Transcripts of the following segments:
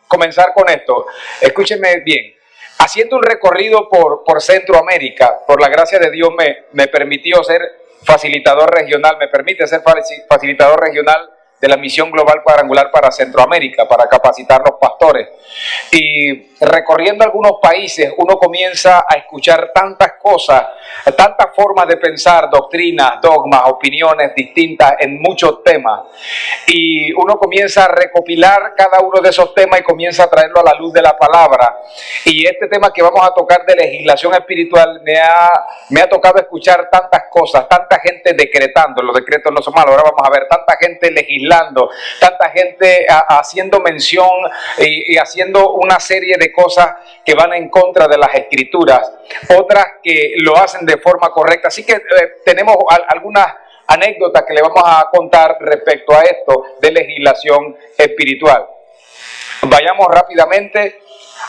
comenzar con esto. Escúchenme bien. Haciendo un recorrido por Centroamérica, por la gracia de Dios me permitió ser facilitador regional, me permite ser facilitador regional de la Misión Global Cuadrangular para Centroamérica, para capacitar los pastores. Y recorriendo algunos países, uno comienza a escuchar tantas cosas, tantas formas de pensar, doctrinas, dogmas, opiniones distintas en muchos temas. Y uno comienza a recopilar cada uno de esos temas y comienza a traerlo a la luz de la palabra. Y este tema que vamos a tocar de legislación espiritual, me ha tocado escuchar tantas cosas, tanta gente decretando. Los decretos no son malos, ahora vamos a ver tanta gente legislando, tanta gente haciendo mención y haciendo una serie de cosas que van en contra de las escrituras, otras que lo hacen de forma correcta. Así que tenemos algunas anécdotas que le vamos a contar respecto a esto de legislación espiritual. Vayamos rápidamente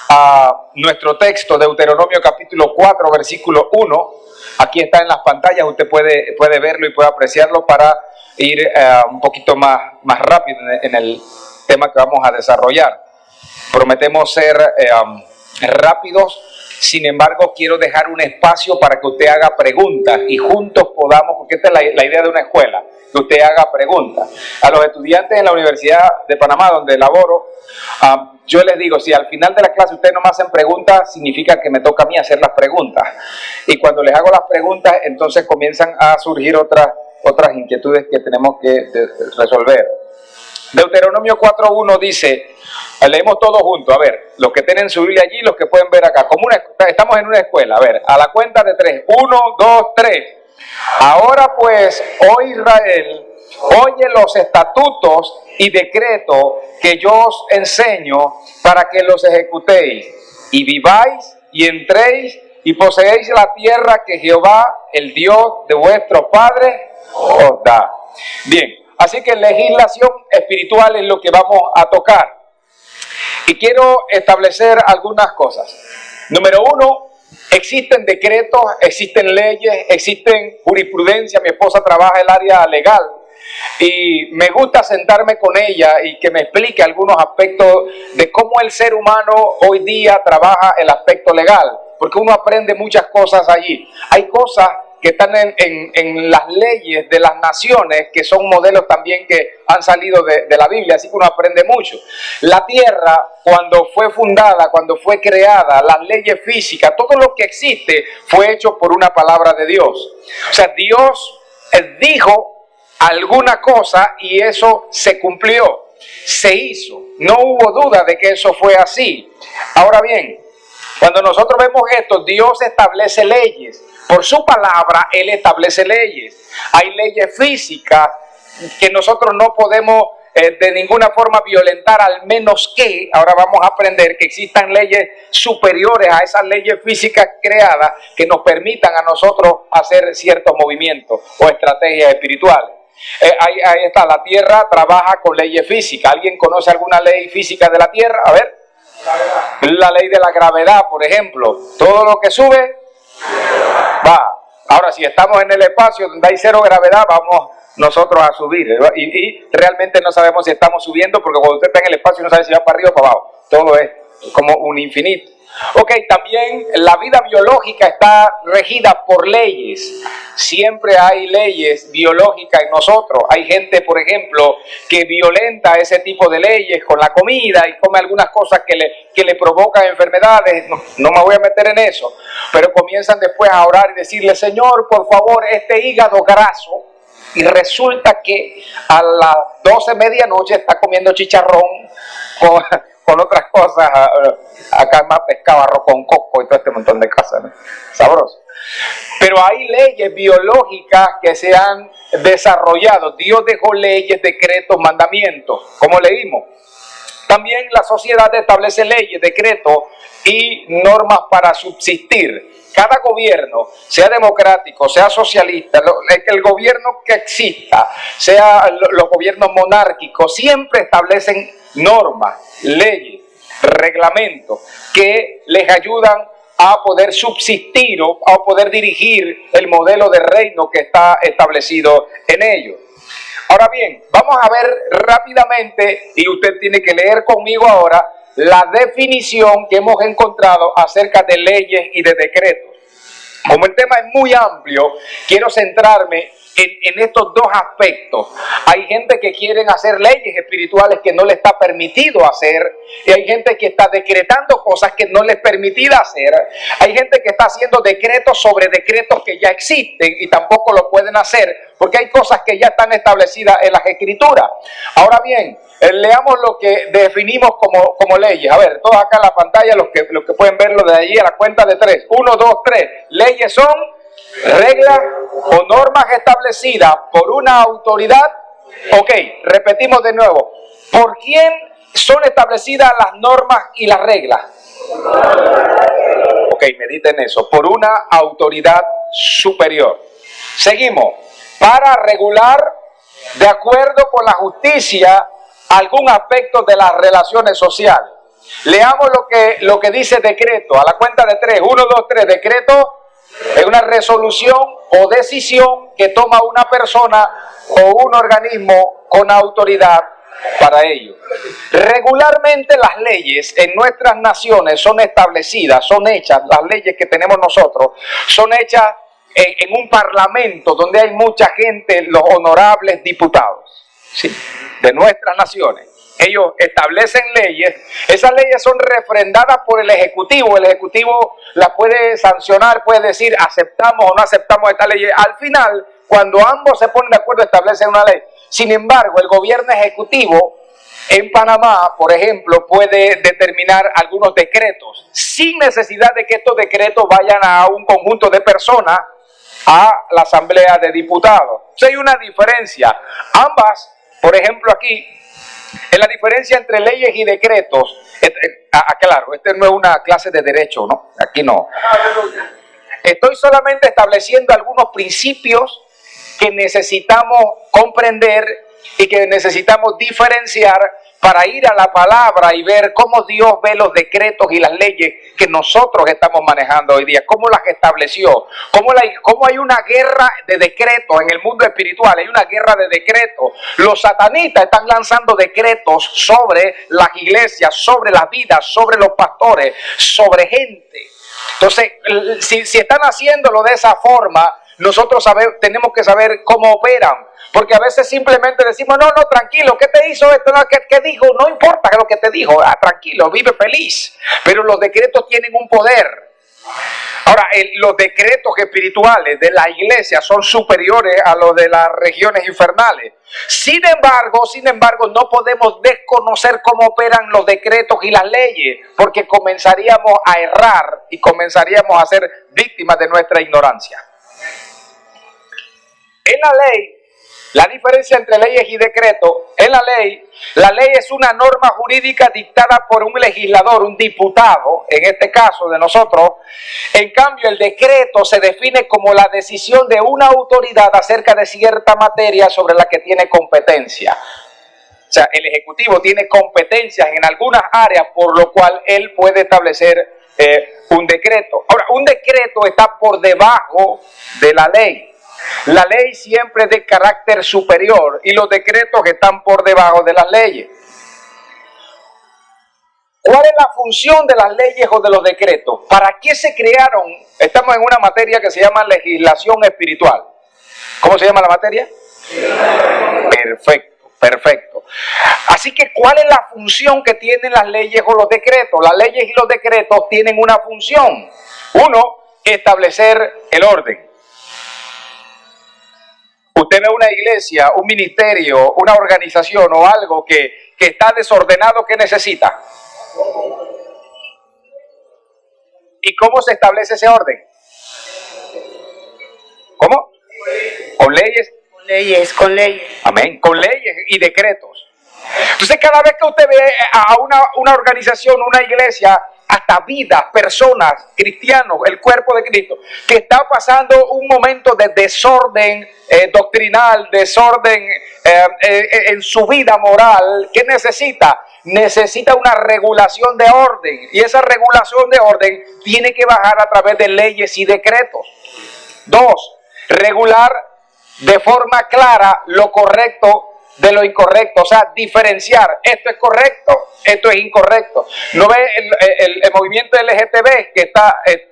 a nuestro texto, Deuteronomio capítulo 4, versículo 1. Aquí está en las pantallas, usted puede verlo y puede apreciarlo para ir un poquito más rápido en el tema que vamos a desarrollar. Prometemos ser rápidos, sin embargo quiero dejar un espacio para que usted haga preguntas y juntos podamos, porque esta es la idea de una escuela, que usted haga preguntas. A los estudiantes en la Universidad de Panamá, donde laboro, yo les digo, si al final de la clase ustedes no me hacen preguntas, significa que me toca a mí hacer las preguntas. Y cuando les hago las preguntas, entonces comienzan a surgir otras inquietudes que tenemos que resolver. Deuteronomio 4.1 dice, leemos todos juntos, a ver, los que tienen su Biblia allí, los que pueden ver acá, estamos en una escuela, a ver, a la cuenta de 3, 1, 2, 3. Ahora pues, oh Israel, oye los estatutos y decretos que yo os enseño para que los ejecutéis y viváis y entréis y poseéis la tierra que Jehová, el Dios de vuestros padres, os da. Bien, así que legislación espiritual es lo que vamos a tocar. Y quiero establecer algunas cosas. Número 1, existen decretos, existen leyes, existen jurisprudencia. Mi esposa trabaja en el área legal y me gusta sentarme con ella y que me explique algunos aspectos de cómo el ser humano hoy día trabaja el aspecto legal, porque uno aprende muchas cosas allí. Hay cosas que están en las leyes de las naciones, que son modelos también que han salido de la Biblia, así que uno aprende mucho. La tierra, cuando fue fundada, cuando fue creada, las leyes físicas, todo lo que existe fue hecho por una palabra de Dios. O sea, Dios dijo alguna cosa y eso se cumplió, se hizo. No hubo duda de que eso fue así. Ahora bien, cuando nosotros vemos esto, Dios establece leyes. Por su palabra, Él establece leyes. Hay leyes físicas que nosotros no podemos de ninguna forma violentar, al menos que, ahora vamos a aprender que existan leyes superiores a esas leyes físicas creadas que nos permitan a nosotros hacer ciertos movimientos o estrategias espirituales. Ahí está, la tierra trabaja con leyes físicas. ¿Alguien conoce alguna ley física de la tierra? A ver. La ley de la gravedad, por ejemplo. Todo lo que sube, va. Ahora, si estamos en el espacio donde hay cero gravedad, vamos nosotros a subir. Y realmente no sabemos si estamos subiendo, porque cuando usted está en el espacio no sabe si va para arriba o para abajo. Todo es como un infinito. Ok, también la vida biológica está regida por leyes. Siempre hay leyes biológicas en nosotros. Hay gente, por ejemplo, que violenta ese tipo de leyes con la comida y come algunas cosas que le provocan enfermedades. No me voy a meter en eso. Pero comienzan después a orar y decirle, Señor, por favor, este hígado graso. Y resulta que a las 12 medianoche está comiendo chicharrón con otras cosas, acá más pescado, arroz con coco y todo este montón de cosas, ¿no? Sabroso. Pero hay leyes biológicas que se han desarrollado. Dios dejó leyes, decretos, mandamientos, como leímos. También la sociedad establece leyes, decretos y normas para subsistir. Cada gobierno, sea democrático, sea socialista, el gobierno que exista, sea los gobiernos monárquicos, siempre establecen normas, leyes, reglamentos que les ayudan a poder subsistir o a poder dirigir el modelo de reino que está establecido en ellos. Ahora bien, vamos a ver rápidamente, y usted tiene que leer conmigo ahora, la definición que hemos encontrado acerca de leyes y de decretos. Como el tema es muy amplio, quiero centrarme en estos dos aspectos. Hay gente que quieren hacer leyes espirituales que no les está permitido hacer, y hay gente que está decretando cosas que no les es permitida hacer. Hay gente que está haciendo decretos sobre decretos que ya existen y tampoco lo pueden hacer, porque hay cosas que ya están establecidas en las Escrituras. Ahora bien, leamos lo que definimos como leyes. A ver, todos acá en la pantalla, los que pueden verlo de allí a la cuenta de 3. 1, 2, 3. Leyes son reglas o normas establecidas por una autoridad. Ok, repetimos de nuevo. ¿Por quién son establecidas las normas y las reglas? Ok, mediten eso. Por una autoridad superior. Seguimos. Para regular, de acuerdo con la justicia, algún aspecto de las relaciones sociales. Leamos lo que dice decreto. A la cuenta de 3. 1, 2, 3. Decreto es una resolución o decisión que toma una persona o un organismo con autoridad para ello. Regularmente las leyes en nuestras naciones son establecidas, son hechas, las leyes que tenemos nosotros, son hechas en un parlamento donde hay mucha gente, los honorables diputados, ¿sí?, de nuestras naciones. Ellos establecen leyes, esas leyes son refrendadas por el Ejecutivo las puede sancionar, puede decir aceptamos o no aceptamos esta ley. Al final, cuando ambos se ponen de acuerdo, establecen una ley. Sin embargo, el gobierno ejecutivo en Panamá, por ejemplo, puede determinar algunos decretos sin necesidad de que estos decretos vayan a un conjunto de personas, a la Asamblea de Diputados. O sea, hay una diferencia. Ambas, por ejemplo, aquí, en la diferencia entre leyes y decretos, claro, esta no es una clase de derecho, ¿no? Aquí no. Estoy solamente estableciendo algunos principios que necesitamos comprender y que necesitamos diferenciar para ir a la palabra y ver cómo Dios ve los decretos y las leyes que nosotros estamos manejando hoy día, cómo las estableció, cómo hay una guerra de decretos en el mundo espiritual, hay una guerra de decretos. Los satanistas están lanzando decretos sobre las iglesias, sobre las vidas, sobre los pastores, sobre gente. Entonces, si están haciéndolo de esa forma, nosotros tenemos que saber cómo operan. Porque a veces simplemente decimos, no, tranquilo, ¿qué te hizo esto? No, ¿qué dijo? No importa lo que te dijo, tranquilo, vive feliz. Pero los decretos tienen un poder. Ahora, los decretos espirituales de la iglesia son superiores a los de las regiones infernales. Sin embargo, no podemos desconocer cómo operan los decretos y las leyes, porque comenzaríamos a errar y comenzaríamos a ser víctimas de nuestra ignorancia. En la ley, la diferencia entre leyes y decretos, la ley es una norma jurídica dictada por un legislador, un diputado, en este caso de nosotros. En cambio, el decreto se define como la decisión de una autoridad acerca de cierta materia sobre la que tiene competencia. O sea, el Ejecutivo tiene competencias en algunas áreas, por lo cual él puede establecer un decreto. Ahora, un decreto está por debajo de la ley. La ley siempre es de carácter superior y los decretos están por debajo de las leyes. ¿Cuál es la función de las leyes o de los decretos? ¿Para qué se crearon? Estamos en una materia que se llama legislación espiritual. ¿Cómo se llama la materia? Perfecto. Así que, ¿cuál es la función que tienen las leyes o los decretos? Las leyes y los decretos tienen una función. Uno, establecer el orden. Usted ve una iglesia, un ministerio, una organización o algo que está desordenado, ¿qué necesita? ¿Y cómo se establece ese orden? ¿Cómo? Con leyes. Con leyes. Amén. Con leyes y decretos. Entonces, cada vez que usted ve a una organización, una iglesia, hasta vidas, personas, cristianos, el cuerpo de Cristo, que está pasando un momento de desorden doctrinal, desorden en su vida moral, ¿qué necesita? Necesita una regulación de orden, y esa regulación de orden tiene que bajar a través de leyes y decretos. 2, regular de forma clara lo correcto de lo incorrecto, o sea, diferenciar, esto es correcto, esto es incorrecto. ¿No ve el movimiento LGTB que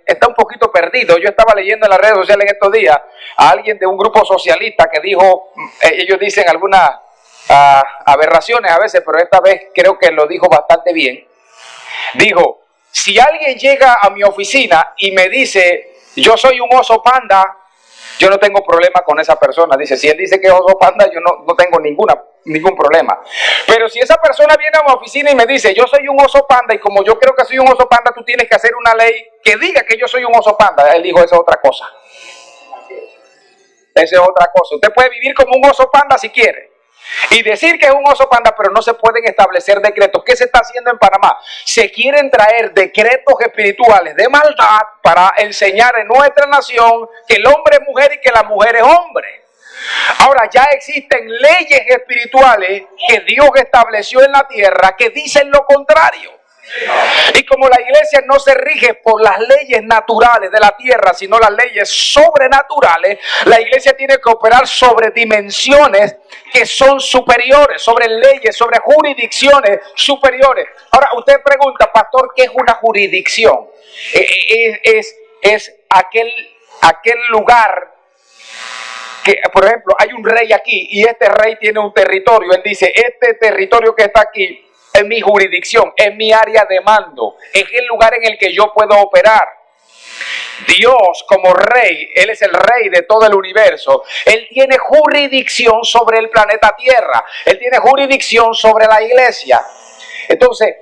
está un poquito perdido? Yo estaba leyendo en las redes sociales en estos días a alguien de un grupo socialista que dijo, ellos dicen algunas aberraciones a veces, pero esta vez creo que lo dijo bastante bien. Dijo, si alguien llega a mi oficina y me dice, yo soy un oso panda, yo no tengo problema con esa persona. Dice, si él dice que es oso panda, yo no tengo ningún problema. Pero si esa persona viene a mi oficina y me dice, yo soy un oso panda, y como yo creo que soy un oso panda, tú tienes que hacer una ley que diga que yo soy un oso panda. Él dijo, esa es otra cosa. Esa es otra cosa. Usted puede vivir como un oso panda si quiere y decir que es un oso panda, pero no se pueden establecer decretos. ¿Qué se está haciendo en Panamá? Se quieren traer decretos espirituales de maldad para enseñar en nuestra nación que el hombre es mujer y que la mujer es hombre. Ahora ya existen leyes espirituales que Dios estableció en la tierra que dicen lo contrario. Y como la iglesia no se rige por las leyes naturales de la tierra, sino las leyes sobrenaturales, la iglesia tiene que operar sobre dimensiones que son superiores, sobre leyes, sobre jurisdicciones superiores. Ahora usted pregunta, pastor, ¿qué es una jurisdicción? Es aquel lugar que, por ejemplo, hay un rey aquí y este rey tiene un territorio. Él dice, este territorio que está aquí es mi jurisdicción, es mi área de mando, es el lugar en el que yo puedo operar. Dios como rey, Él es el rey de todo el universo. Él tiene jurisdicción sobre el planeta Tierra. Él tiene jurisdicción sobre la iglesia. Entonces,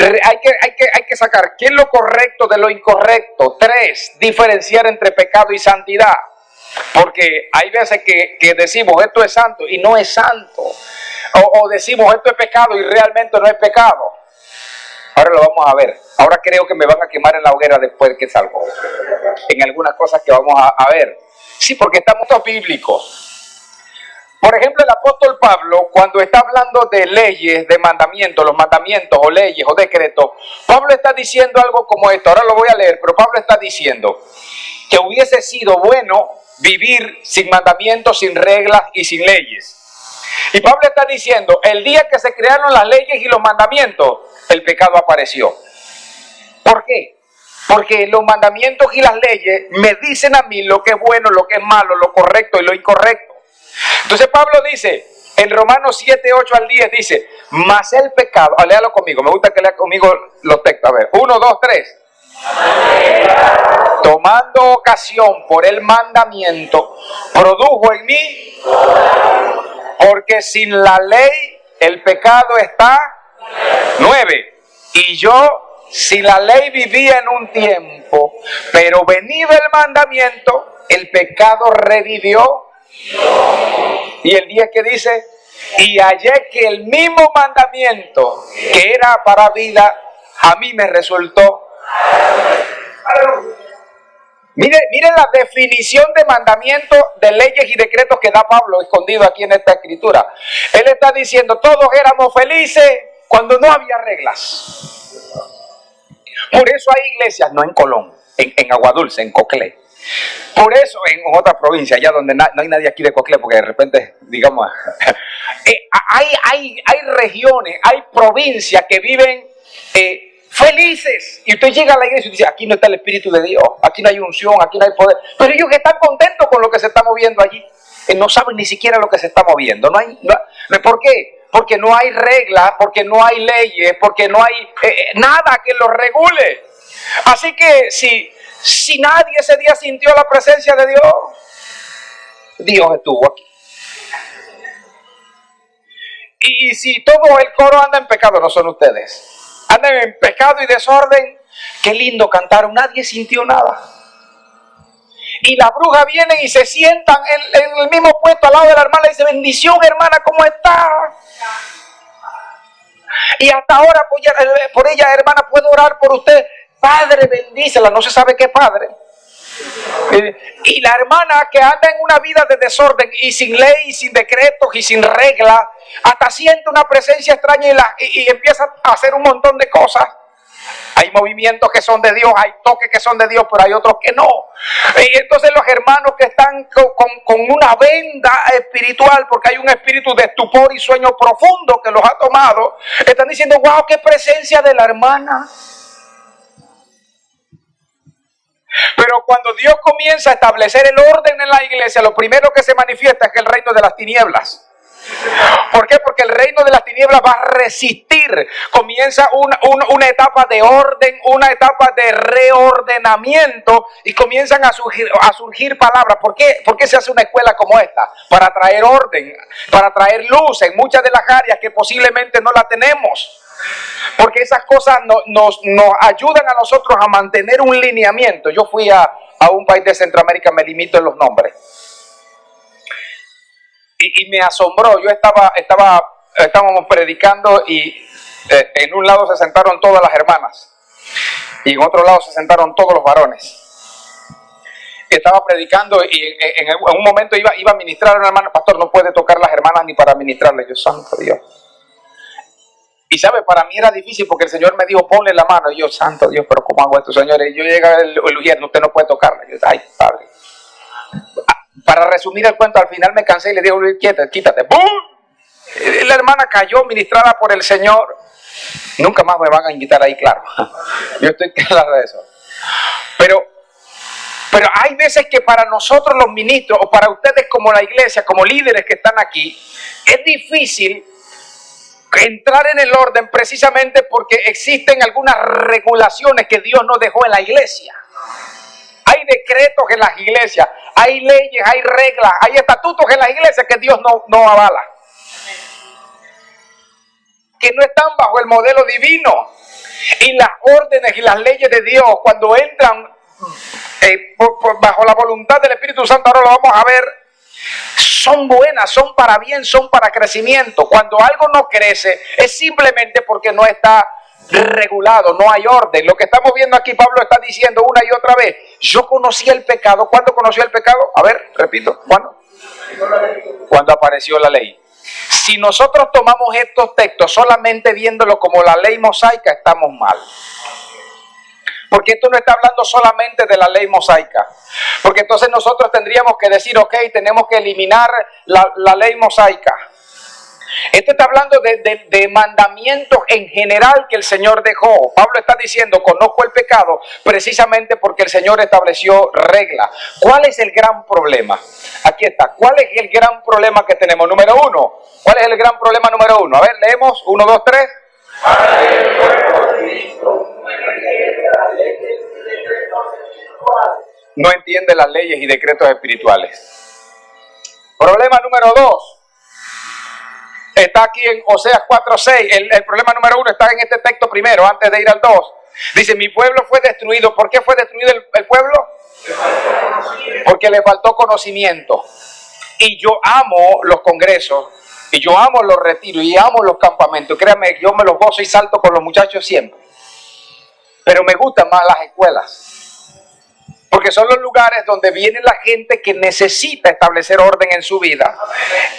hay que sacar qué es lo correcto de lo incorrecto. 3, diferenciar entre pecado y santidad. Porque hay veces que decimos esto es santo y no es santo. O decimos esto es pecado y realmente no es pecado. Ahora lo vamos a ver. Ahora creo que me van a quemar en la hoguera después que salgo. En algunas cosas que vamos a ver. Sí, porque estamos todos bíblicos. Por ejemplo, el apóstol Pablo, cuando está hablando de leyes, de mandamientos, los mandamientos o leyes o decretos, Pablo está diciendo algo como esto. Ahora lo voy a leer, pero Pablo está diciendo que hubiese sido bueno vivir sin mandamientos, sin reglas y sin leyes. Y Pablo está diciendo, el día que se crearon las leyes y los mandamientos, el pecado apareció. ¿Por qué? Porque los mandamientos y las leyes me dicen a mí lo que es bueno, lo que es malo, lo correcto y lo incorrecto. Entonces Pablo dice, en Romanos 7, 8 al 10, dice, mas el pecado, léalo conmigo, me gusta que lea conmigo los textos, a ver, 1, 2, 3. Tomando ocasión por el mandamiento, produjo en mí, porque sin la ley el pecado está 9. Y yo sin la ley vivía en un tiempo, pero venido el mandamiento, el pecado revivió. Y el 10 que dice, y hallé que el mismo mandamiento que era para vida, a mí me resultó. Miren la definición de mandamientos, de leyes y decretos que da Pablo escondido aquí en esta escritura. Él está diciendo, todos éramos felices cuando no había reglas. Por eso hay iglesias, no en Colón, en Aguadulce, en Coclé. Por eso en otra provincia, allá donde no hay nadie aquí de Coclé, porque de repente, digamos, hay regiones, hay provincias que viven felices. Y usted llega a la iglesia y dice, aquí no está el Espíritu de Dios, aquí no hay unción, aquí no hay poder. Pero ellos están contentos con lo que se está moviendo allí. No saben ni siquiera lo que se está moviendo. ¿Por qué? Porque no hay reglas, porque no hay leyes, porque no hay nada que los regule. Así que si nadie ese día sintió la presencia de Dios, Dios estuvo aquí. Y si todo el coro anda en pecado, no son ustedes. Andan en pecado y desorden, qué lindo cantaron, nadie sintió nada. Y las brujas vienen y se sientan en el mismo puesto al lado de la hermana y dice, bendición hermana, ¿cómo está? Y hasta ahora por ella hermana puedo orar por usted. Padre, bendícela, no se sabe qué padre. Y la hermana que anda en una vida de desorden y sin ley, y sin decretos y sin reglas, hasta siente una presencia extraña y empieza a hacer un montón de cosas. Hay movimientos que son de Dios, hay toques que son de Dios, pero hay otros que no. Y entonces los hermanos que están con una venda espiritual, porque hay un espíritu de estupor y sueño profundo que los ha tomado, están diciendo, wow, qué presencia de la hermana. Pero cuando Dios comienza a establecer el orden en la iglesia, lo primero que se manifiesta es que el reino de las tinieblas. ¿Por qué? Porque el reino de las tinieblas va a resistir. Comienza una etapa de orden, una etapa de reordenamiento y comienzan a surgir palabras. ¿Por qué? ¿Por qué se hace una escuela como esta? Para traer orden, para traer luz en muchas de las áreas que posiblemente no la tenemos. Porque esas cosas nos ayudan a nosotros a mantener un lineamiento. Yo fui a un país de Centroamérica, me limito en los nombres. Y me asombró, estábamos predicando y en un lado se sentaron todas las hermanas y en otro lado se sentaron todos los varones. Estaba predicando y en un momento iba a ministrar a una hermana. Pastor, no puede tocar las hermanas ni para ministrarle. Yo, santo Dios. Y sabe, para mí era difícil porque el Señor me dijo, ponle la mano. Y yo, santo Dios, pero ¿cómo hago esto, Señor? Y yo llegué el ujier, usted no puede tocarla. Y yo, ay, Padre. Para resumir el cuento, al final me cansé y le digo, quítate. ¡Bum! Y la hermana cayó ministrada por el Señor. Nunca más me van a invitar ahí, claro. Yo estoy claro de eso. Pero hay veces que para nosotros los ministros, o para ustedes como la iglesia, como líderes que están aquí, es difícil entrar en el orden precisamente porque existen algunas regulaciones que Dios nos dejó en la iglesia. Hay decretos en las iglesias, hay leyes, hay reglas, hay estatutos en las iglesias que Dios no avala. Que no están bajo el modelo divino. Y las órdenes y las leyes de Dios, cuando entran bajo la voluntad del Espíritu Santo, ahora lo vamos a ver, son buenas, son para bien, son para crecimiento. Cuando algo no crece, es simplemente porque no está regulado, no hay orden. Lo que estamos viendo aquí, Pablo está diciendo una y otra vez, yo conocí el pecado. ¿Cuándo conoció el pecado? A ver, repito, ¿cuándo? Cuando apareció la ley. Si nosotros tomamos estos textos solamente viéndolo como la ley mosaica, estamos mal. Porque esto no está hablando solamente de la ley mosaica. Porque entonces nosotros tendríamos que decir, ok, tenemos que eliminar la ley mosaica. Esto está hablando de mandamientos en general que el Señor dejó. Pablo está diciendo, conozco el pecado precisamente porque el Señor estableció reglas. ¿Cuál es el gran problema? Aquí está. ¿Cuál es el gran problema que tenemos? Número uno. ¿Cuál es el gran problema número uno? A ver, leemos. 1, 2, 3. No entiende las leyes y decretos espirituales. Problema número 2. Está aquí en Oseas 4:6. El problema número 1 está en este texto primero, antes de ir al 2. Dice, mi pueblo fue destruido. ¿Por qué fue destruido el pueblo? Porque le faltó conocimiento. Y yo amo los congresos, y yo amo los retiros, y amo los campamentos. Créanme, yo me los gozo y salto con los muchachos siempre. Pero me gustan más las escuelas. Porque son los lugares donde viene la gente que necesita establecer orden en su vida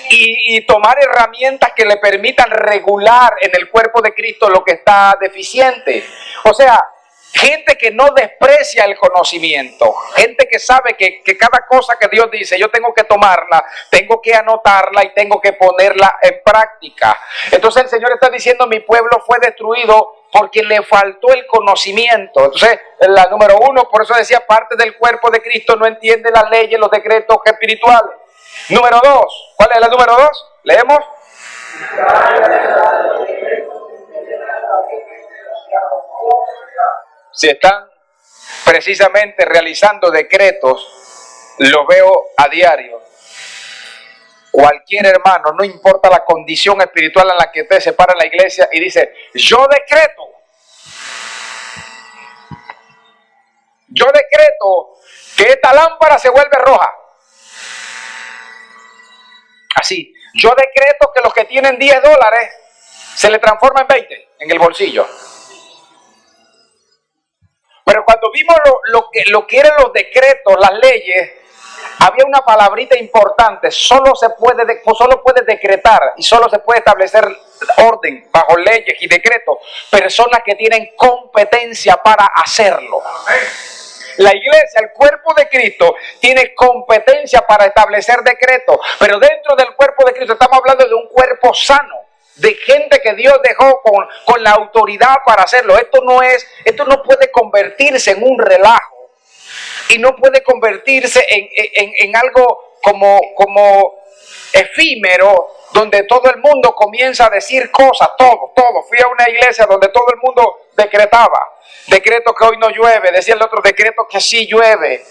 y tomar herramientas que le permitan regular en el cuerpo de Cristo lo que está deficiente. O sea, gente que no desprecia el conocimiento, gente que sabe que cada cosa que Dios dice, yo tengo que tomarla, tengo que anotarla y tengo que ponerla en práctica. Entonces el Señor está diciendo, mi pueblo fue destruido porque le faltó el conocimiento. Entonces, la número 1, por eso decía, parte del cuerpo de Cristo no entiende las leyes, los decretos espirituales. Número 2, ¿cuál es la número 2? Leemos. Si están precisamente realizando decretos, lo veo a diario. Cualquier hermano, no importa la condición espiritual en la que usted se para en la iglesia y dice, yo decreto que esta lámpara se vuelve roja. Así, yo decreto que los que tienen $10 se le transforma en 20 en el bolsillo. Pero cuando vimos lo que eran los decretos, las leyes, había una palabrita importante: solo puede decretar y solo se puede establecer orden bajo leyes y decretos personas que tienen competencia para hacerlo. La iglesia, el cuerpo de Cristo, tiene competencia para establecer decretos, pero dentro del cuerpo de Cristo estamos hablando de un cuerpo sano, de gente que Dios dejó con la autoridad para hacerlo. Esto no puede convertirse en un relajo y no puede convertirse en algo como efímero, donde todo el mundo comienza a decir cosas, todo. Fui a una iglesia donde todo el mundo decretaba. Decreto que hoy no llueve, decía el otro, decreto que sí llueve.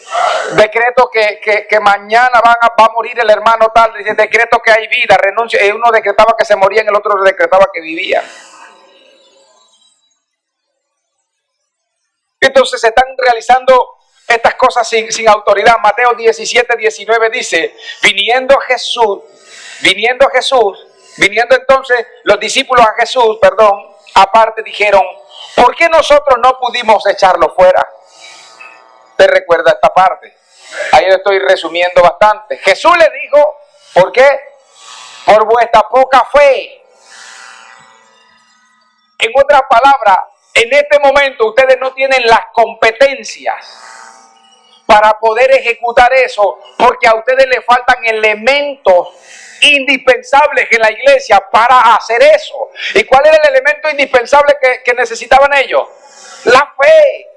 Decreto que mañana va a morir el hermano tal, dice, decreto que hay vida, renuncia. Uno decretaba que se moría, el otro decretaba que vivía. Entonces se están realizando estas cosas sin autoridad. Mateo 17:19 dice, viniendo entonces los discípulos a Jesús, aparte dijeron, ¿por qué nosotros no pudimos echarlo fuera? ¿Te recuerda esta parte? Ahí lo estoy resumiendo bastante. Jesús le dijo, ¿por qué? Por vuestra poca fe. En otras palabras, en este momento ustedes no tienen las competencias para poder ejecutar eso, porque a ustedes les faltan elementos indispensables en la iglesia para hacer eso. ¿Y cuál era el elemento indispensable que necesitaban ellos? La fe.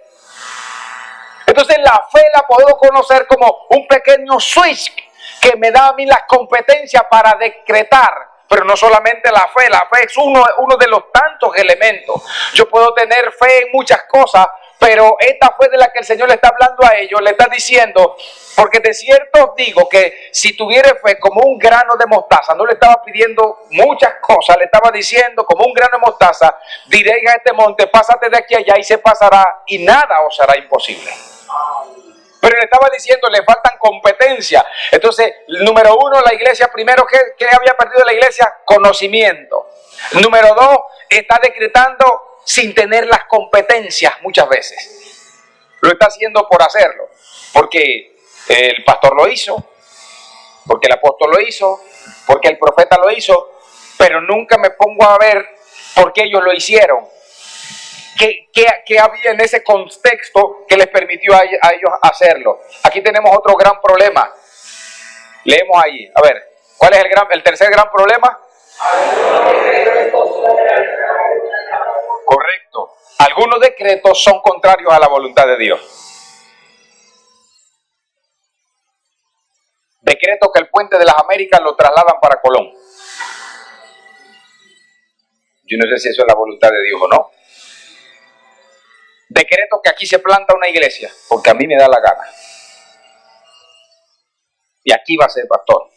Entonces la fe la puedo conocer como un pequeño switch que me da a mí las competencias para decretar. Pero no solamente la fe es uno de los tantos elementos. Yo puedo tener fe en muchas cosas, pero esta fe de la que el Señor le está hablando a ellos, le está diciendo, porque de cierto os digo que si tuviere fe como un grano de mostaza, no le estaba pidiendo muchas cosas, le estaba diciendo como un grano de mostaza, diréis a este monte, pásate de aquí a allá y se pasará y nada os será imposible. Pero le estaba diciendo, le faltan competencia. Entonces, número uno, la iglesia, primero, ¿qué había perdido la iglesia? Conocimiento. Número dos, está decretando sin tener las competencias muchas veces. Lo está haciendo por hacerlo. Porque el pastor lo hizo, porque el apóstol lo hizo, porque el profeta lo hizo, pero nunca me pongo a ver por qué ellos lo hicieron. ¿Qué había en ese contexto que les permitió a ellos hacerlo? Aquí tenemos otro gran problema. Leemos ahí. A ver, ¿cuál es el tercer gran problema? Correcto. Algunos decretos son contrarios a la voluntad de Dios. Decreto que el puente de las Américas lo trasladan para Colón. Yo no sé si eso es la voluntad de Dios o no. Decreto que aquí se planta una iglesia, porque a mí me da la gana. Y aquí va a ser, pastor.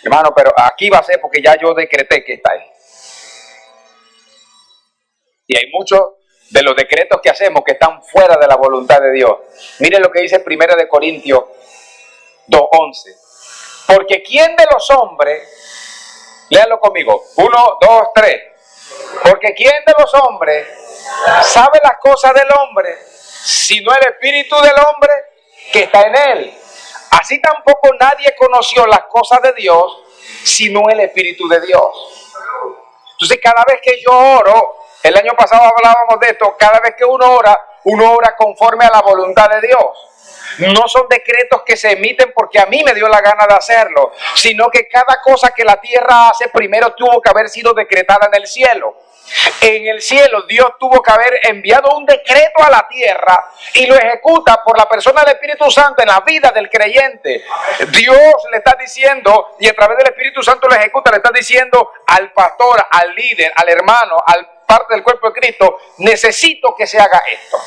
Hermano, pero aquí va a ser porque ya yo decreté que está ahí. Y hay muchos de los decretos que hacemos que están fuera de la voluntad de Dios. Miren lo que dice 1 Corintios 2:11. Porque ¿quién de los hombres, léanlo conmigo, 1, 2, 3. Porque ¿quién de los hombres sabe las cosas del hombre, sino el espíritu del hombre que está en él? Así tampoco nadie conoció las cosas de Dios, sino el espíritu de Dios. Entonces cada vez que yo oro, el año pasado hablábamos de esto, cada vez que uno ora conforme a la voluntad de Dios. No son decretos que se emiten porque a mí me dio la gana de hacerlo, sino que cada cosa que la tierra hace primero tuvo que haber sido decretada en el cielo. En el cielo Dios tuvo que haber enviado un decreto a la tierra y lo ejecuta por la persona del Espíritu Santo en la vida del creyente. Dios le está diciendo, y a través del Espíritu Santo lo ejecuta, le está diciendo al pastor, al líder, al hermano, al parte del cuerpo de Cristo, necesito que se haga esto.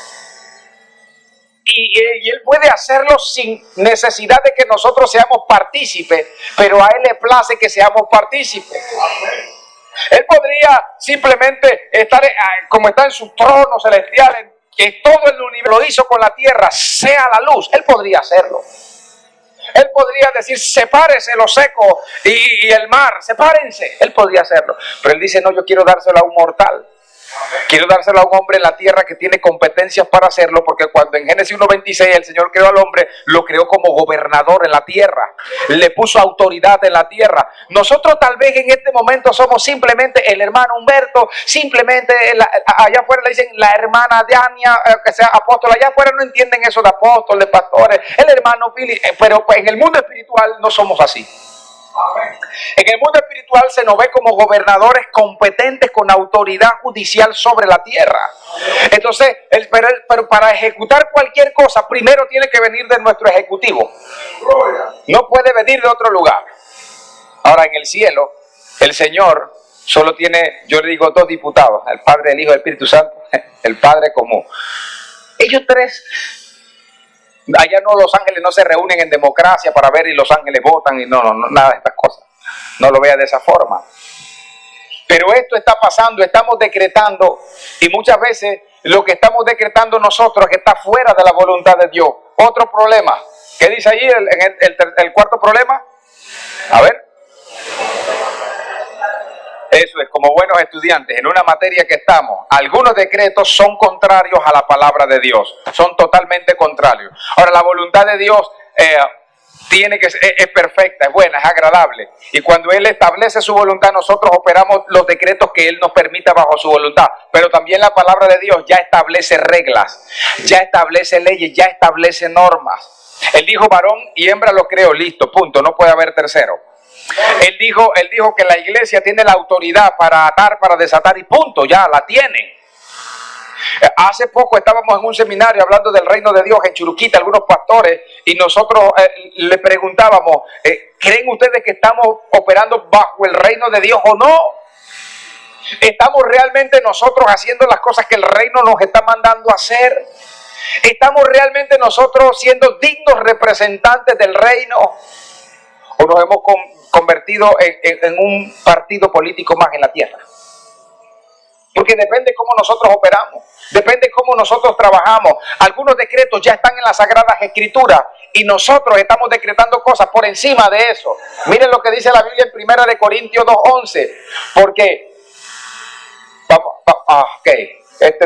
Y Él puede hacerlo sin necesidad de que nosotros seamos partícipes, pero a Él le place que seamos partícipes. Él podría simplemente estar como está en su trono celestial, que todo el universo lo hizo con la tierra, sea la luz. Él podría hacerlo. Él podría decir, sepárese lo seco y el mar, sepárense. Él podría hacerlo. Pero Él dice, no, yo quiero dárselo a un mortal. Quiero dárselo a un hombre en la tierra que tiene competencias para hacerlo, porque cuando en Génesis 1:26 el Señor creó al hombre, lo creó como gobernador en la tierra, le puso autoridad en la tierra. Nosotros tal vez en este momento somos simplemente el hermano Humberto, simplemente allá afuera le dicen la hermana Diania, que sea apóstol, allá afuera no entienden eso de apóstoles, de pastores, el hermano Billy, pero pues en el mundo espiritual no somos así. En el mundo espiritual se nos ve como gobernadores competentes con autoridad judicial sobre la tierra. Entonces, pero para ejecutar cualquier cosa, primero tiene que venir de nuestro ejecutivo. No puede venir de otro lugar. Ahora, en el cielo, el Señor solo tiene, yo le digo, 2 diputados: el Padre, el Hijo y el Espíritu Santo, el Padre común. Ellos 3. Allá no, los ángeles no se reúnen en democracia para ver y los ángeles votan y no, nada de estas cosas. No lo vea de esa forma. Pero esto está pasando, estamos decretando, y muchas veces lo que estamos decretando nosotros es que está fuera de la voluntad de Dios. Otro problema. ¿Qué dice allí el cuarto problema? A ver. Eso es, como buenos estudiantes, en una materia que estamos, algunos decretos son contrarios a la palabra de Dios, son totalmente contrarios. Ahora, la voluntad de Dios es perfecta, es buena, es agradable. Y cuando Él establece su voluntad, nosotros operamos los decretos que Él nos permita bajo su voluntad. Pero también la palabra de Dios ya establece reglas, ya establece leyes, ya establece normas. Él dijo varón y hembra lo creo, listo, punto, no puede haber tercero. Él dijo que la iglesia tiene la autoridad para atar, para desatar y punto, ya la tiene. Hace poco estábamos en un seminario hablando del reino de Dios en Churuquita, algunos pastores, y nosotros le preguntábamos, ¿creen ustedes que estamos operando bajo el reino de Dios o no? ¿Estamos realmente nosotros haciendo las cosas que el reino nos está mandando a hacer? ¿Estamos realmente nosotros siendo dignos representantes del reino? ¿O nos hemos convertido en un partido político más en la tierra? Porque depende cómo nosotros operamos, depende cómo nosotros trabajamos. Algunos decretos ya están en las Sagradas Escrituras y nosotros estamos decretando cosas por encima de eso. Miren lo que dice la Biblia en 1 Corintios 2:11. Porque,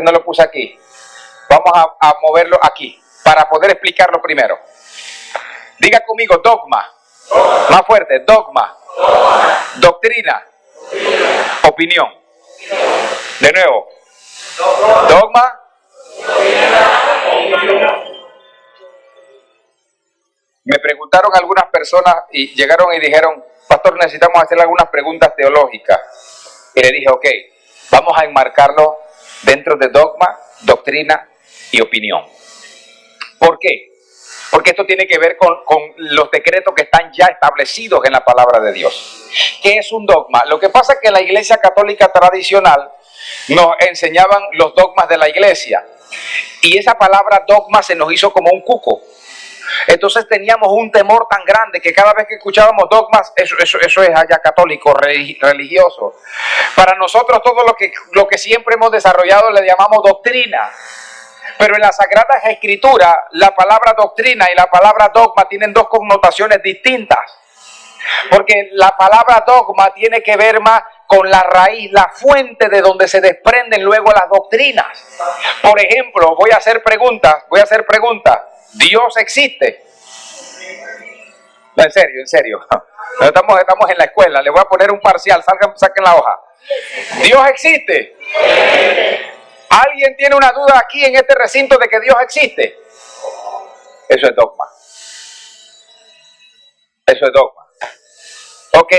no lo puse aquí. Vamos a moverlo aquí para poder explicarlo primero. Diga conmigo, dogma. Más fuerte, dogma. Doctrina. Opinión. De nuevo. Dogma. Me preguntaron algunas personas y llegaron y dijeron, pastor, necesitamos hacerle algunas preguntas teológicas. Y le dije, ok, vamos a enmarcarlo dentro de dogma, doctrina y opinión. ¿Por qué? Porque esto tiene que ver con los decretos que están ya establecidos en la palabra de Dios. ¿Qué es un dogma? Lo que pasa es que en la Iglesia Católica tradicional nos enseñaban los dogmas de la Iglesia. Y esa palabra dogma se nos hizo como un cuco. Entonces teníamos un temor tan grande que cada vez que escuchábamos dogmas, eso es allá católico, religioso. Para nosotros todo lo que siempre hemos desarrollado le llamamos doctrina. Pero en las Sagradas Escrituras, la palabra doctrina y la palabra dogma tienen 2 connotaciones distintas. Porque la palabra dogma tiene que ver más con la raíz, la fuente de donde se desprenden luego las doctrinas. Por ejemplo, voy a hacer preguntas. ¿Dios existe? No, en serio. Estamos en la escuela, le voy a poner un parcial, saquen la hoja. ¿Dios existe? ¿Alguien tiene una duda aquí en este recinto de que Dios existe? Eso es dogma. Ok.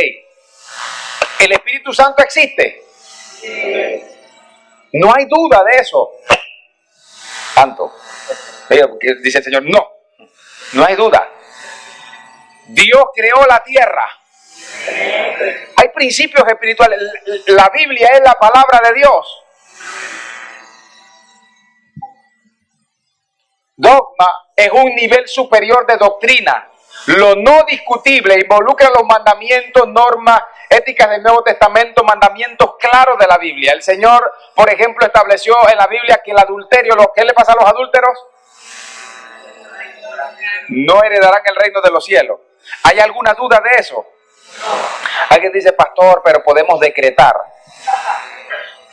¿El Espíritu Santo existe? No hay duda de eso. Tanto. Dice el Señor, no hay duda. Dios creó la tierra. Hay principios espirituales. La Biblia es la palabra de Dios. Dogma es un nivel superior de doctrina. Lo no discutible involucra los mandamientos, normas, éticas del Nuevo Testamento, mandamientos claros de la Biblia. El Señor, por ejemplo, estableció en la Biblia que el adulterio, ¿qué le pasa a los adúlteros? No heredarán el reino de los cielos. ¿Hay alguna duda de eso? Alguien dice, pastor, pero podemos decretar.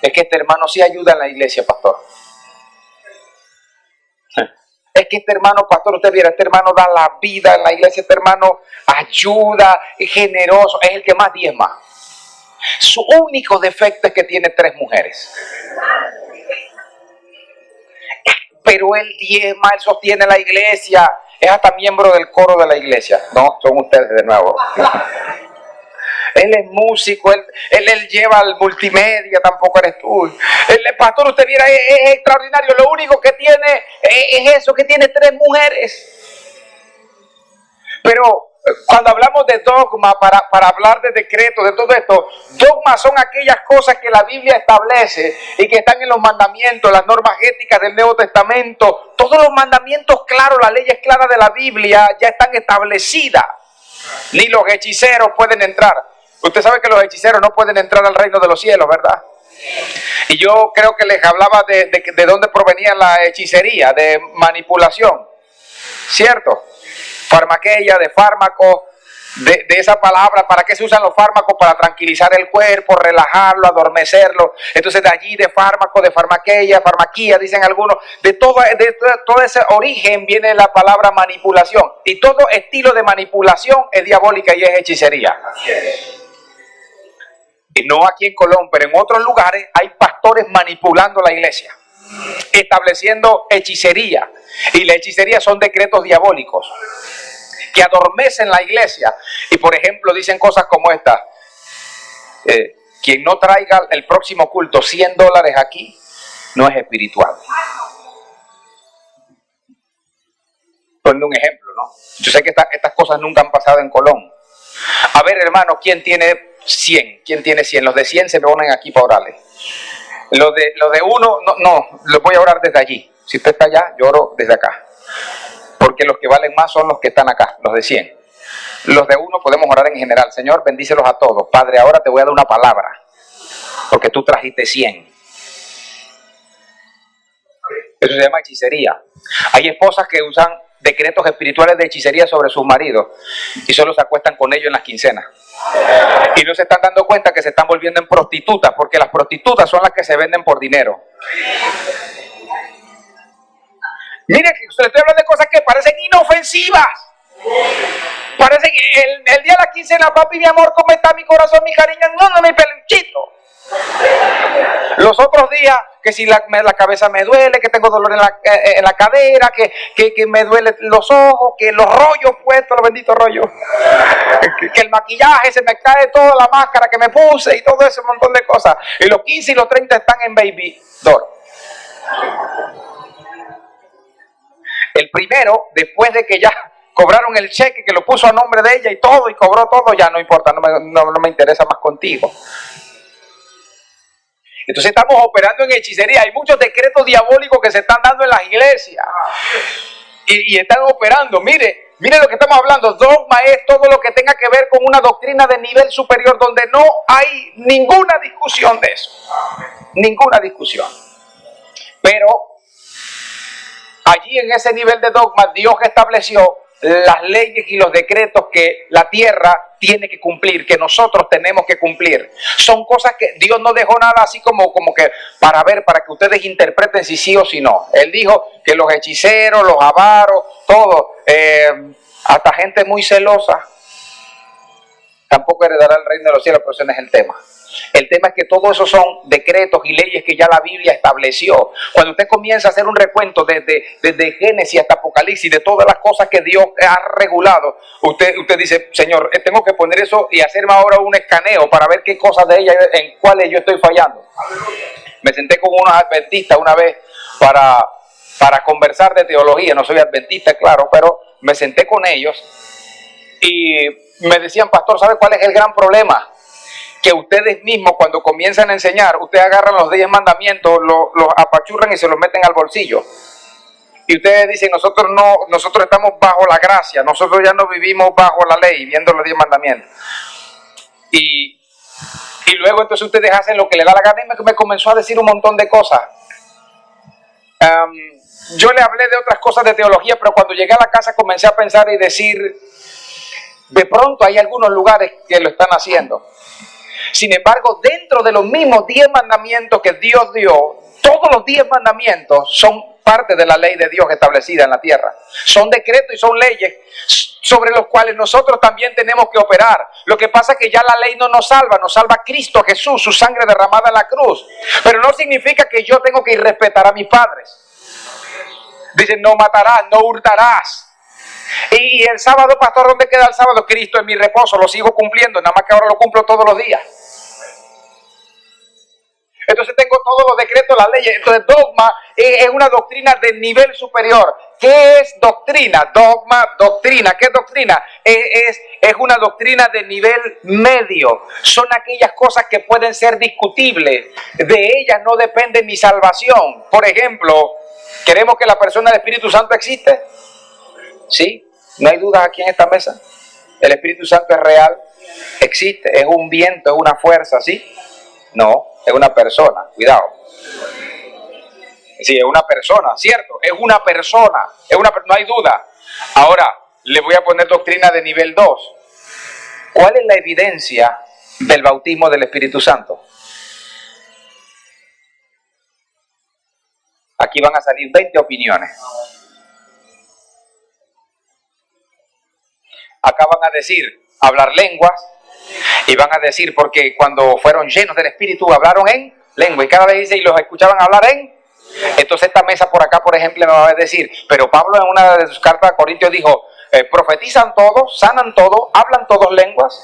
Es que este hermano sí ayuda en la iglesia, pastor. Es que este hermano, pastor, usted viera, este hermano da la vida en la iglesia, este hermano ayuda, es generoso, es el que más diezma. Su único defecto es que tiene 3 mujeres. Pero él diezma, él sostiene la iglesia, es hasta miembro del coro de la iglesia. No, son ustedes de nuevo. Él es músico, él lleva el multimedia, tampoco eres tú. El pastor, usted viera, es extraordinario. Lo único que tiene es eso, que tiene 3 mujeres. Pero cuando hablamos de dogma, para hablar de decretos, de todo esto, dogmas son aquellas cosas que la Biblia establece y que están en los mandamientos, las normas éticas del Nuevo Testamento. Todos los mandamientos claros, las leyes claras de la Biblia ya están establecidas. Ni los hechiceros pueden entrar. Usted sabe que los hechiceros no pueden entrar al reino de los cielos, ¿verdad? Y yo creo que les hablaba de dónde provenía la hechicería, de manipulación, ¿cierto? Farmaqueia, de fármaco, de esa palabra. ¿Para qué se usan los fármacos? Para tranquilizar el cuerpo, relajarlo, adormecerlo. Entonces de allí, de fármaco, de farmaqueia, farmaquía, dicen algunos, de todo ese origen viene la palabra manipulación. Y todo estilo de manipulación es diabólica y es hechicería. Y no aquí en Colón, pero en otros lugares hay pastores manipulando la iglesia, estableciendo hechicería. Y la hechicería son decretos diabólicos que adormecen la iglesia. Y por ejemplo dicen cosas como esta: quien no traiga el próximo culto $100 aquí no es espiritual. Ponle un ejemplo, ¿no? Yo sé que estas cosas nunca han pasado en Colón. A ver, hermano, ¿quién tiene 100? ¿Quién tiene 100? Los de 100 se me ponen aquí para orarles. Los de 1, no, los voy a orar desde allí. Si usted está allá, yo oro desde acá. Porque los que valen más son los que están acá, los de 100. Los de 1 podemos orar en general. Señor, bendícelos a todos. Padre, ahora te voy a dar una palabra, porque tú trajiste 100. Eso se llama hechicería. Hay esposas que usan decretos espirituales de hechicería sobre sus maridos y solo se acuestan con ellos en las quincenas. Y no se están dando cuenta que se están volviendo en prostitutas, porque las prostitutas son las que se venden por dinero. Mire, que le estoy hablando de cosas que parecen inofensivas. Parece que el día de la quincena, papi, mi amor, ¿cómo está mi corazón, mi cariño? No, mi peluchito. Los otros días, que si la cabeza me duele, que tengo dolor en la cadera, que me duelen los ojos, que los rollos puestos, los benditos rollos, que el maquillaje se me cae toda la máscara que me puse y todo ese montón de cosas. Y los 15 y los 30 están en baby doll. El primero, después de que ya cobraron el cheque, que lo puso a nombre de ella y todo, y cobró todo, ya no importa, no me interesa más contigo. Entonces estamos operando en hechicería. Hay muchos decretos diabólicos que se están dando en las iglesias. Y están operando. Mire lo que estamos hablando. Dogma es todo lo que tenga que ver con una doctrina de nivel superior, donde no hay ninguna discusión de eso. Ninguna discusión. Pero allí en ese nivel de dogma, Dios estableció las leyes y los decretos que la tierra tiene que cumplir, que nosotros tenemos que cumplir. Son cosas que Dios no dejó nada así como que para que ustedes interpreten si sí o si no. Él dijo que los hechiceros, los avaros, todo, hasta gente muy celosa, tampoco heredará el reino de los cielos, pero ese no es el tema. El tema es que todo eso son decretos y leyes que ya la Biblia estableció. Cuando usted comienza a hacer un recuento desde Génesis hasta Apocalipsis, de todas las cosas que Dios ha regulado, usted dice, Señor, tengo que poner eso y hacerme ahora un escaneo para ver qué cosas de ellas, en cuáles yo estoy fallando. Me senté con unos adventistas una vez para conversar de teología. No soy adventista, claro, pero me senté con ellos y me decían, pastor, ¿sabe cuál es el gran problema? Que ustedes mismos, cuando comienzan a enseñar, ustedes agarran los 10 mandamientos, los apachurran y se los meten al bolsillo. Y ustedes dicen, nosotros estamos bajo la gracia, nosotros ya no vivimos bajo la ley, viendo los 10 mandamientos. Y luego entonces ustedes hacen lo que les da la gana, y me comenzó a decir un montón de cosas. Yo le hablé de otras cosas de teología, pero cuando llegué a la casa comencé a pensar y decir, de pronto hay algunos lugares que lo están haciendo. Sin embargo, dentro de los mismos 10 mandamientos que Dios dio, todos los 10 mandamientos son parte de la ley de Dios establecida en la tierra. Son decretos y son leyes sobre los cuales nosotros también tenemos que operar. Lo que pasa es que ya la ley no nos salva Cristo Jesús, su sangre derramada en la cruz. Pero no significa que yo tengo que irrespetar a mis padres. Dicen, no matarás, no hurtarás. Y el sábado, pastor, ¿dónde queda el sábado? Cristo es mi reposo, lo sigo cumpliendo, nada más que ahora lo cumplo todos los días. Entonces tengo todos los decretos, las leyes. Entonces dogma es una doctrina de nivel superior. ¿Qué es doctrina? Dogma, doctrina. ¿Qué es doctrina? Es una doctrina de nivel medio. Son aquellas cosas que pueden ser discutibles. De ellas no depende mi salvación. Por ejemplo, ¿queremos que la persona del Espíritu Santo existe? ¿Sí? ¿No hay dudas aquí en esta mesa? ¿El Espíritu Santo es real? ¿Existe? ¿Es un viento? ¿Es una fuerza? ¿Sí? No, es una persona. Cuidado. Sí, es una persona, ¿cierto? Es una persona. No hay duda. Ahora, le voy a poner doctrina de nivel 2. ¿Cuál es la evidencia del bautismo del Espíritu Santo? Aquí van a salir 20 opiniones. Acá van a decir hablar lenguas y van a decir porque cuando fueron llenos del Espíritu hablaron en lengua y cada vez dice y los escuchaban hablar en. Entonces esta mesa por acá, por ejemplo, me va a decir, pero Pablo en una de sus cartas a Corintios dijo, profetizan todos, sanan todos, hablan todos lenguas.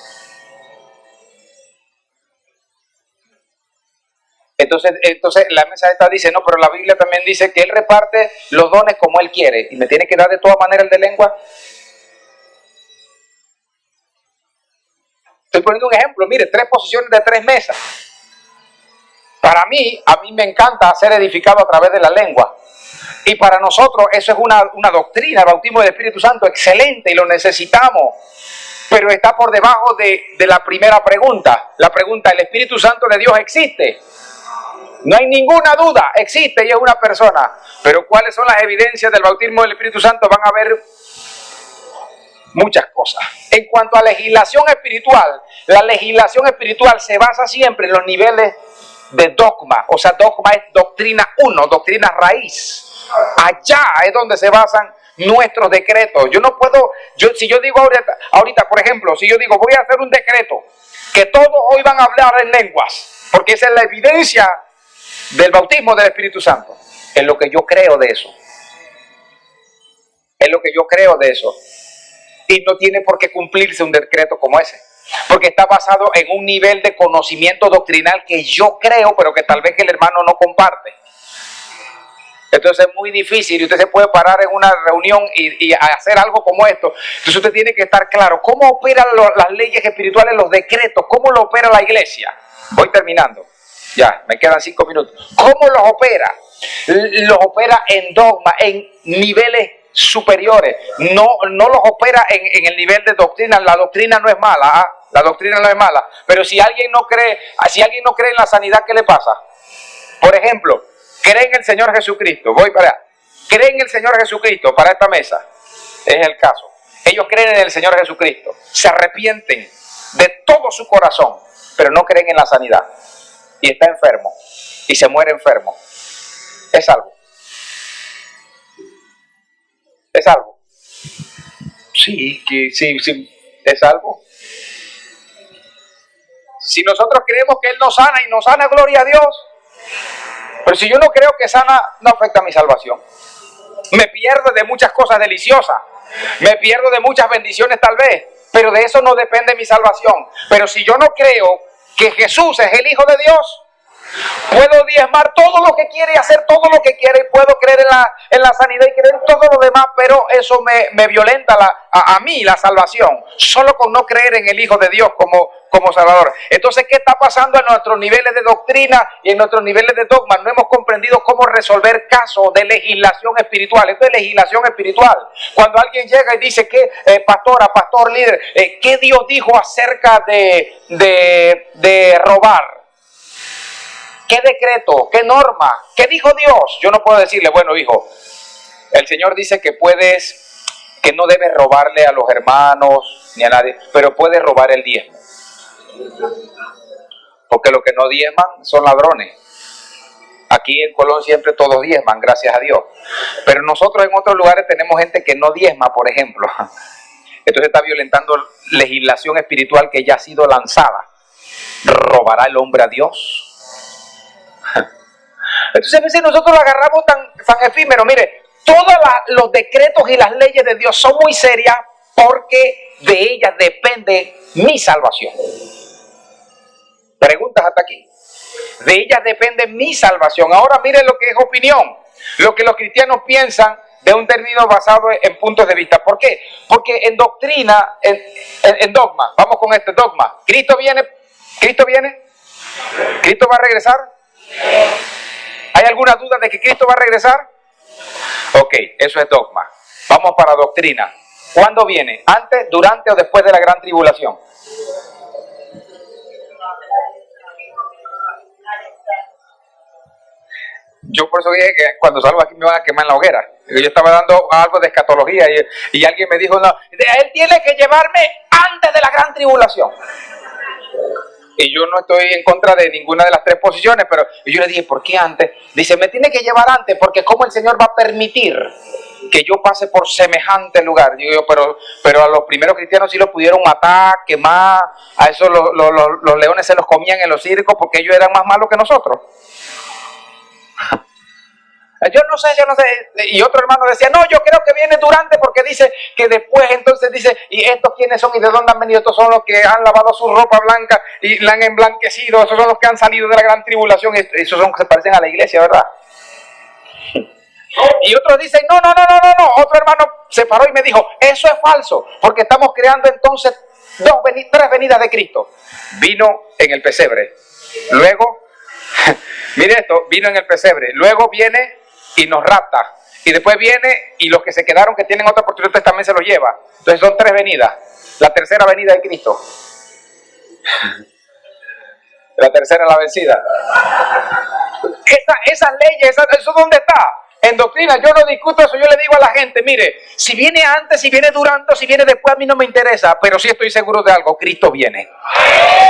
Entonces la mesa esta dice, no, pero la Biblia también dice que Él reparte los dones como Él quiere y me tiene que dar de todas maneras el de lengua. Estoy poniendo un ejemplo, mire, 3 posiciones de 3 mesas. A mí me encanta ser edificado a través de la lengua. Y para nosotros eso es una doctrina, el bautismo del Espíritu Santo, excelente y lo necesitamos. Pero está por debajo de la primera pregunta. La pregunta, ¿el Espíritu Santo de Dios existe? No hay ninguna duda, existe y es una persona. Pero ¿cuáles son las evidencias del bautismo del Espíritu Santo? Van a ver muchas cosas. En cuanto a legislación espiritual, la legislación espiritual se basa siempre en los niveles de dogma. O sea, dogma es doctrina 1, doctrina raíz. Allá es donde se basan nuestros decretos. Yo no puedo, si yo digo ahorita, por ejemplo, si yo digo voy a hacer un decreto que todos hoy van a hablar en lenguas, porque esa es la evidencia del bautismo del Espíritu Santo. Es lo que yo creo de eso. Es lo que yo creo de eso. Y no tiene por qué cumplirse un decreto como ese. Porque está basado en un nivel de conocimiento doctrinal que yo creo, pero que tal vez el hermano no comparte. Entonces es muy difícil y usted se puede parar en una reunión y hacer algo como esto. Entonces usted tiene que estar claro cómo operan las leyes espirituales, los decretos, cómo lo opera la iglesia. Voy terminando. Ya, me quedan 5 minutos. ¿Cómo los opera? Los opera en dogma, en niveles superiores. No los opera en el nivel de doctrina. La doctrina no es mala, ¿ah? La doctrina no es mala. Pero si alguien no cree en la sanidad, ¿qué le pasa? Por ejemplo, cree en el Señor Jesucristo. Voy para allá. Cree en el Señor Jesucristo para esta mesa. Es el caso. Ellos creen en el Señor Jesucristo. Se arrepienten de todo su corazón, pero no creen en la sanidad. Y está enfermo. Y se muere enfermo. ¿Es algo? ¿Es algo? Sí, es algo. Si nosotros creemos que Él nos sana y nos sana, gloria a Dios. Pero si yo no creo que sana, no afecta a mi salvación. Me pierdo de muchas cosas deliciosas. Me pierdo de muchas bendiciones tal vez. Pero de eso no depende mi salvación. Pero si yo no creo que Jesús es el Hijo de Dios, puedo diezmar todo lo que quiere y hacer todo lo que quiere y puedo creer en la sanidad y creer en todo lo demás, pero eso me violenta a mí la salvación, solo con no creer en el Hijo de Dios como Salvador. Entonces, ¿qué está pasando en nuestros niveles de doctrina y en nuestros niveles de dogma? No hemos comprendido cómo resolver casos de legislación espiritual. Esto es legislación espiritual. Cuando alguien llega y dice que, pastor, líder, ¿qué Dios dijo acerca de robar? ¿Qué decreto? ¿Qué norma? ¿Qué dijo Dios? Yo no puedo decirle, bueno, hijo, el Señor dice que no debes robarle a los hermanos ni a nadie, pero puedes robar el diezmo. porque los que no diezman son ladrones. Aquí en Colón siempre todos diezman, gracias a Dios. Pero nosotros en otros lugares tenemos gente que no diezma, por ejemplo. Entonces está violentando legislación espiritual que ya ha sido lanzada. ¿Robará el hombre a Dios? Entonces a veces nosotros lo agarramos tan efímero. Mire, todos los decretos y las leyes de Dios son muy serias porque de ellas depende mi salvación. ¿Preguntas hasta aquí? De ellas depende mi salvación. Ahora miren lo que es opinión. Lo que los cristianos piensan de un término basado en puntos de vista. ¿Por qué? Porque en doctrina, en dogma, vamos con este dogma. ¿Cristo viene? ¿Cristo va a regresar? ¿Hay alguna duda de que Cristo va a regresar? Ok, eso es dogma. Vamos para doctrina. ¿Cuándo viene? ¿Antes, durante o después de la gran tribulación? Yo por eso dije que cuando salgo aquí me van a quemar en la hoguera. Yo estaba dando algo de escatología y alguien me dijo, no, él tiene que llevarme antes de la gran tribulación. Y yo no estoy en contra de ninguna de las tres posiciones, pero yo le dije, ¿por qué antes? Dice, me tiene que llevar antes, porque ¿cómo el Señor va a permitir que yo pase por semejante lugar? Digo yo, pero a los primeros cristianos sí los pudieron matar, quemar, a esos los leones se los comían en los circos porque ellos eran más malos que nosotros. Yo no sé. Y otro hermano decía, no, yo creo que viene durante porque dice que después, entonces dice, ¿y estos quiénes son y de dónde han venido? Estos son los que han lavado su ropa blanca y la han emblanquecido, esos son los que han salido de la gran tribulación, esos son los que se parecen a la iglesia, ¿verdad? Y otros dicen, no, otro hermano se paró y me dijo, eso es falso, porque estamos creando entonces tres venidas de Cristo. Vino en el pesebre, luego, mire esto, vino en el pesebre, luego viene y nos rapta, y después viene y los que se quedaron que tienen otra oportunidad también se los lleva. Entonces son tres venidas. La tercera venida de Cristo, la tercera la vencida. Esas leyes, ¿eso dónde está? En doctrina yo no discuto eso, yo le digo a la gente, mire, si viene antes, si viene durante o si viene después, a mí no me interesa, pero sí estoy seguro de algo, Cristo viene.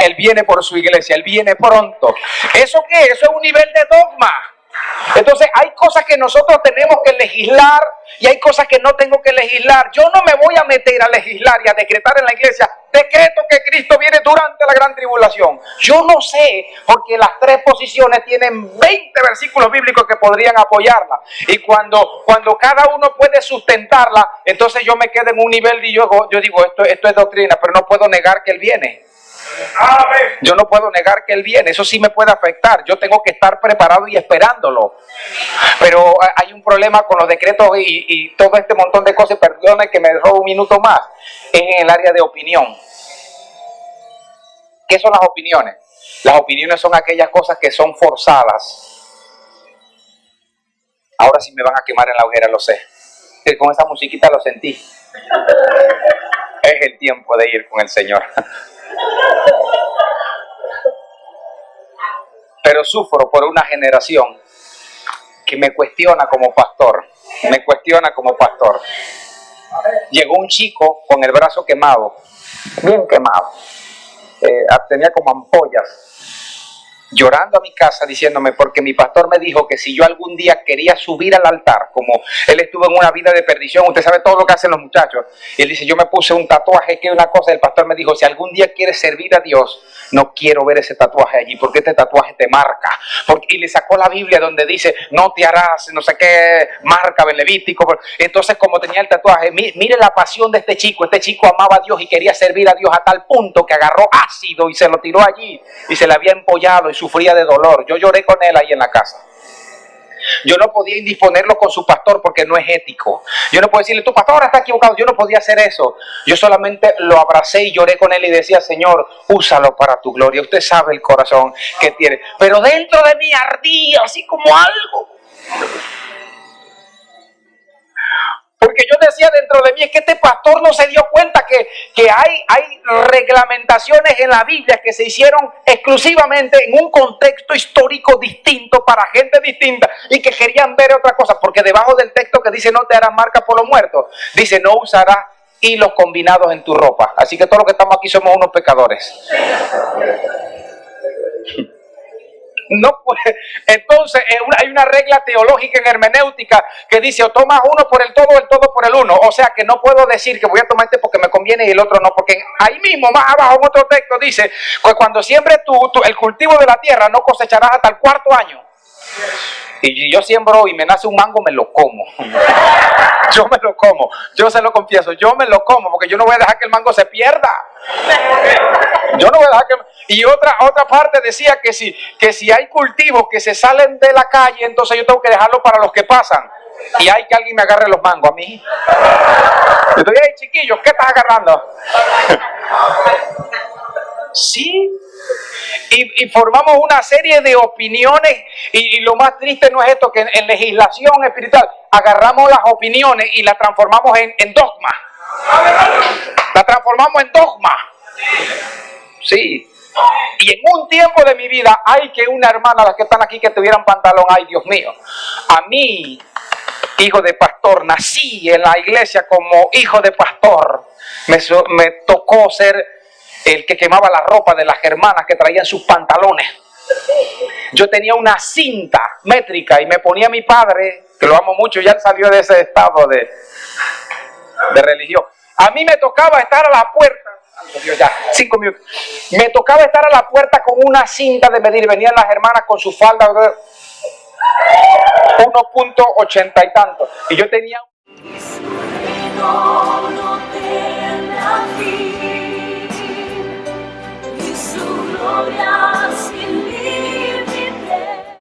Él viene por su iglesia, Él viene pronto. ¿Eso qué? Eso es un nivel de dogma. Entonces hay cosas que nosotros tenemos que legislar y hay cosas que no tengo que legislar. Yo no me voy a meter a legislar y a decretar en la iglesia, decreto que Cristo viene durante la gran tribulación. Yo no sé, porque las tres posiciones tienen 20 versículos bíblicos que podrían apoyarla. Y cuando cada uno puede sustentarla, entonces yo me quedo en un nivel y yo digo, esto es doctrina, pero no puedo negar que Él viene. Yo no puedo negar que Él viene, eso sí me puede afectar. Yo tengo que estar preparado y esperándolo. Pero hay un problema con los decretos y todo este montón de cosas. Perdone que me robo un minuto más. Es en el área de opinión. ¿Qué son las opiniones? Las opiniones son aquellas cosas que son forzadas. Ahora sí me van a quemar en la hoguera, lo sé. Con esa musiquita lo sentí. Es el tiempo de ir con el Señor. Pero sufro por una generación que me cuestiona como pastor. Llegó un chico con el brazo quemado, bien quemado, tenía como ampollas, llorando a mi casa diciéndome, porque mi pastor me dijo que si yo algún día quería subir al altar, como él estuvo en una vida de perdición, usted sabe todo lo que hacen los muchachos, y él dice, yo me puse un tatuaje, que una cosa, el pastor me dijo, si algún día quieres servir a Dios, no quiero ver ese tatuaje allí, porque este tatuaje te marca, y le sacó la Biblia donde dice, no te harás, no sé qué, marca en Levítico. Entonces, como tenía el tatuaje, mire la pasión de este chico amaba a Dios y quería servir a Dios a tal punto que agarró ácido y se lo tiró allí, y se le había empollado y sufría de dolor. Yo lloré con él ahí en la casa. Yo no podía indisponerlo con su pastor porque no es ético. Yo no puedo decirle, tu pastor ahora está equivocado. Yo no podía hacer eso. Yo solamente lo abracé y lloré con él y decía, Señor, úsalo para tu gloria. Usted sabe el corazón que tiene. Pero dentro de mí ardía así como algo. Porque yo decía dentro de mí, es que este pastor no se dio cuenta que hay reglamentaciones en la Biblia que se hicieron exclusivamente en un contexto histórico distinto para gente distinta y que querían ver otra cosa. Porque debajo del texto que dice no te harás marca por los muertos, dice no usarás hilos combinados en tu ropa. Así que todos los que estamos aquí somos unos pecadores. No puede. Entonces hay una regla teológica en hermenéutica que dice o tomas uno por el todo por el uno. O sea que no puedo decir que voy a tomar este porque me conviene y el otro no, porque ahí mismo más abajo en otro texto dice que cuando siembres el cultivo de la tierra no cosecharás hasta el cuarto año. Y yo siembro y me nace un mango, me lo como. Yo me lo como, yo se lo confieso, yo me lo como porque yo no voy a dejar que el mango se pierda. Yo no voy a dejar que... Y otra parte decía que si hay cultivos que se salen de la calle, entonces yo tengo que dejarlo para los que pasan. Y hay que alguien me agarre los mangos a mí. Yo estoy ahí, chiquillos, ¿qué estás agarrando? Sí. Y formamos una serie de opiniones y lo más triste no es esto, que en legislación espiritual agarramos las opiniones y las transformamos en dogma. La transformamos en dogma. Sí. Y en un tiempo de mi vida hay que una hermana, las que están aquí, que tuvieran pantalón. Ay, Dios mío. A mí, hijo de pastor, nací en la iglesia como hijo de pastor. Me tocó ser el que quemaba la ropa de las hermanas que traían sus pantalones. Yo tenía una cinta métrica y me ponía mi padre, que lo amo mucho, ya salió de ese estado de religión. A mí me tocaba estar a la puerta, ya, 5 minutos. Me tocaba estar a la puerta con una cinta de medir. Venían las hermanas con su falda 1.80 y tanto. Y yo tenía... Gloria.